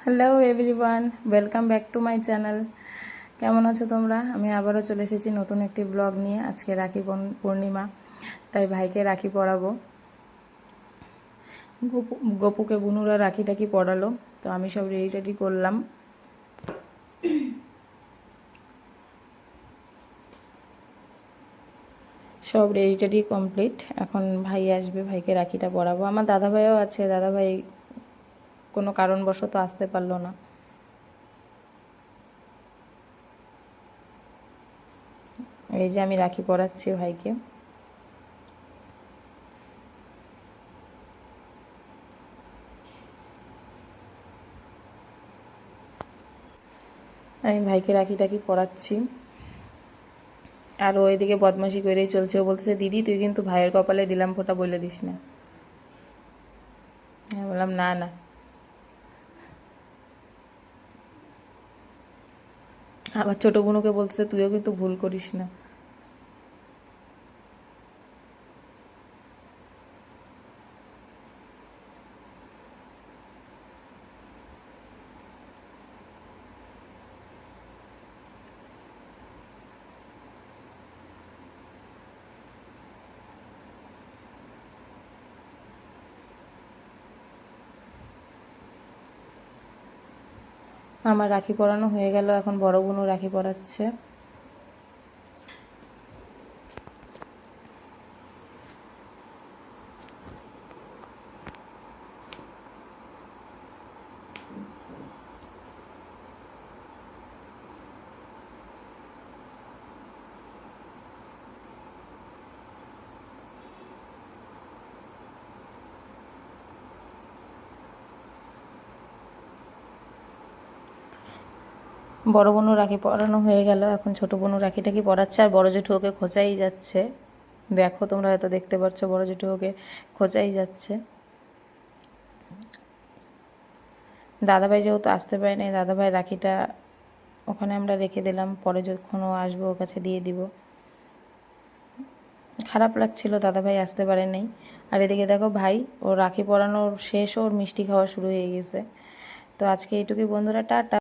Hello everyone, welcome back to my channel. কেমন আছো তোমরা? আমি আবারও চলে এসেছি নতুন একটি ব্লগ নিয়ে। আজকে রাখি পূর্ণিমা, তাই ভাইকে রাখি পরাবো। গপুকে বুনুরা রাখি টাকি পরালো, তো আমি সব রেডি টেডি করলাম। সব রেডি টেডি কমপ্লিট। এখন ভাই আসবে, ভাইকে রাখিটা পরাবো। আমার দাদাভাইও আছে, দাদাভাই কোনো কারণবশত আসতে পারলো না। এই যে আমি রাখি পরাচ্ছি ভাইকে। আমি ভাইকে রাখি টাকি পরাচ্ছি, আর ওইদিকে বদমাশি করেই চলছে। ও বলতেছে, দিদি তুই কিন্তু ভাইয়ের কপালে দিলাম ফোঁটা বলে দিস না। আমি বললাম না না। আবার ছোটো বোনকে বলতেছে, তুইও কিন্তু ভুল করিস না। আমার রাখি পরানো হয়ে গেল, এখন বড় বোনও রাখি পরাচ্ছে। বড় বোনও রাখি পরানো হয়ে গেল, এখন ছোটো বোনও রাখিটাকি পরাচ্ছে। আর বড় জেঠু ওকে খোঁচাই যাচ্ছে। দেখো, তোমরা হয়তো দেখতে পাচ্ছ, বড় জেঠু ওকে খোঁচাই যাচ্ছে। দাদাভাই যেহেতু আসতে পারে নাই, দাদাভাই রাখিটা ওখানে আমরা রেখে দিলাম, পরে যখন ও আসবো ওর কাছে দিয়ে দিব। খারাপ লাগছিল দাদাভাই আসতে পারে নাই। আর এদিকে দেখো ভাই, ওর রাখি পরানোর শেষ, ওর মিষ্টি খাওয়া শুরু হয়ে গেছে। তো আজকে এইটুকুই বন্ধুরা, টাটা।